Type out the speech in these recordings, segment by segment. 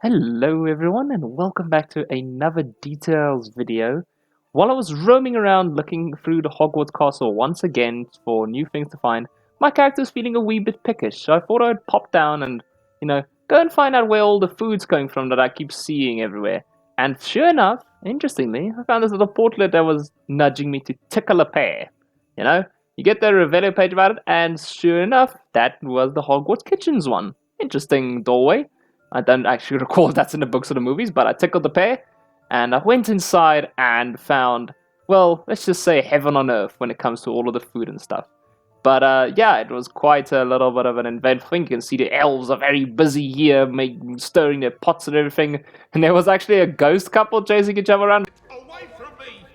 Hello everyone and welcome back to another details video. While I was roaming around looking through the Hogwarts castle once again for new things to find, my character's feeling a wee bit peckish, so I thought I'd pop down and, go and find out where all the food's coming from that I keep seeing everywhere. And sure enough, interestingly, I found this little portlet that was nudging me to tickle a pear. You get the Revelio page about it, and sure enough, that was the Hogwarts Kitchens one. Interesting doorway. I don't actually recall if that's in the books or the movies, but I tickled the pear, and I went inside and found, well, let's just say heaven on earth when it comes to all of the food and stuff. But yeah, it was quite a little bit of an eventful thing. You can see the elves are very busy here, stirring their pots and everything, and there was actually a ghost couple chasing each other around. Away from me!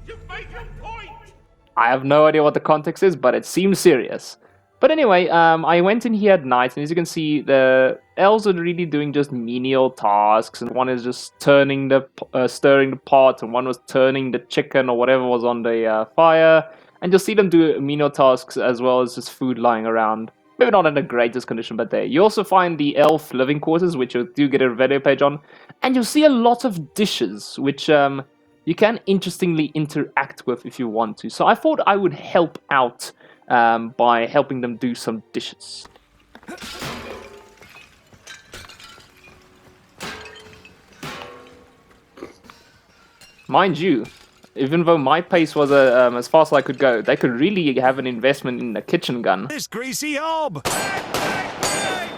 You've made your point! I have no idea what the context is, but it seems serious. But anyway, I went in here at night, and as you can see, the elves are really doing just menial tasks, and one is just stirring the pot, and one was turning the chicken or whatever was on the fire, and you'll see them do menial tasks as well as just food lying around. Maybe not in the greatest condition, but there. You also find the elf living quarters, which you do get a video page on, and you'll see a lot of dishes, which you can interestingly interact with if you want to. So I thought I would help out by helping them do some dishes. Mind you, even though my pace was as fast as I could go, they could really have an investment in a kitchen gun. This greasy hob!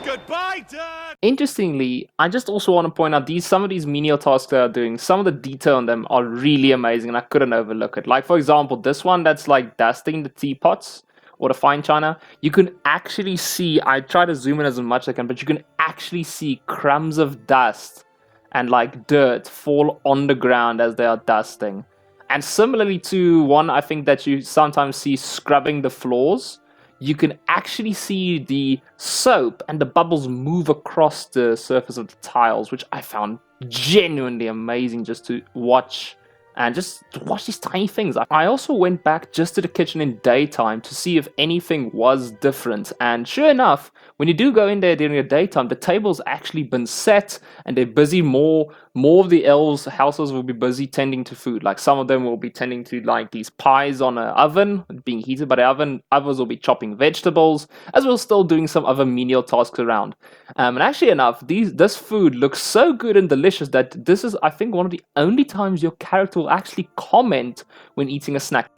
Goodbye, Dad! Interestingly, I just also want to point out some of these menial tasks they are doing, some of the detail on them are really amazing and I couldn't overlook it. Like for example, this one that's like dusting the teapots or the fine china, you can actually see, I try to zoom in as much as I can, but you can actually see crumbs of dust and like dirt fall on the ground as they are dusting. And similarly to one I think that you sometimes see scrubbing the floors, you can actually see the soap and the bubbles move across the surface of the tiles, which I found genuinely amazing just to watch. And just watch these tiny things. I also went back just to the kitchen in daytime to see if anything was different. And sure enough, when you do go in there during the daytime, the table's actually been set and they're busy. More of the elves' houses will be busy tending to food. Like some of them will be tending to like these pies on an oven being heated by the oven. Others will be chopping vegetables, as well as still doing some other menial tasks around. And actually enough, this food looks so good and delicious that this is, I think, one of the only times your character will actually comment when eating a snack.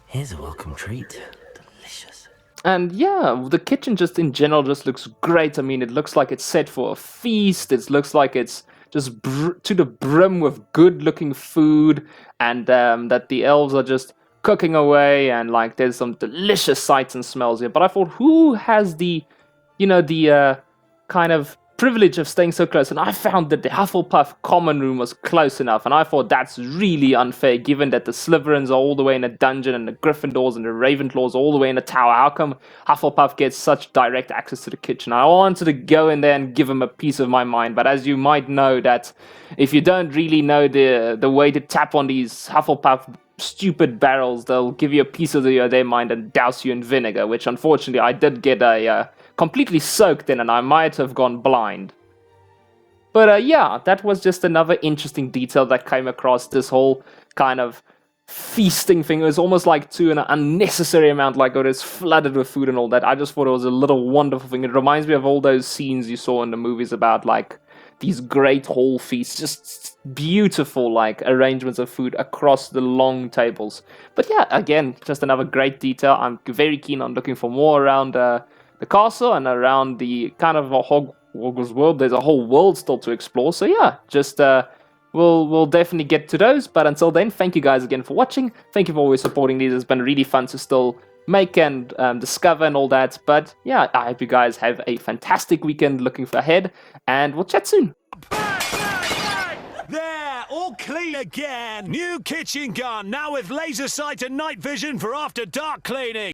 Here's a welcome treat. Delicious. And yeah, the kitchen just in general just looks great. I mean, it looks like it's set for a feast. It looks like it's just to the brim with good-looking food, and that the elves are just cooking away, and like there's some delicious sights and smells here. But I thought, who has the kind of privilege of staying so close? And I found that the Hufflepuff common room was close enough, and I thought that's really unfair given that the Slytherins are all the way in a dungeon and the Gryffindors and the Ravenclaws are all the way in a tower. How come Hufflepuff gets such direct access to the kitchen? I wanted to go in there and give them a piece of my mind, but as you might know, that if you don't really know the way to tap on these Hufflepuff stupid barrels, they'll give you a piece of their mind and douse you in vinegar, which unfortunately I did get completely soaked in, and I might have gone blind. But yeah, that was just another interesting detail that came across this whole kind of feasting thing. It was almost like to an unnecessary amount, like it is flooded with food and all that. I just thought it was a little wonderful thing. It reminds me of all those scenes you saw in the movies about like these great hall feasts, just beautiful like arrangements of food across the long tables. But yeah, again, just another great detail. I'm very keen on looking for more around the castle and around the kind of Hogwarts world. There's a whole world still to explore, so yeah, just we'll definitely get to those. But until then, thank you guys again for watching. Thank you for always supporting these. It's been really fun to still make and discover and all that. But yeah, I hope you guys have a fantastic weekend looking ahead, and we'll chat soon. There, all clean again. New kitchen gun, now with laser sight and night vision for after dark cleaning.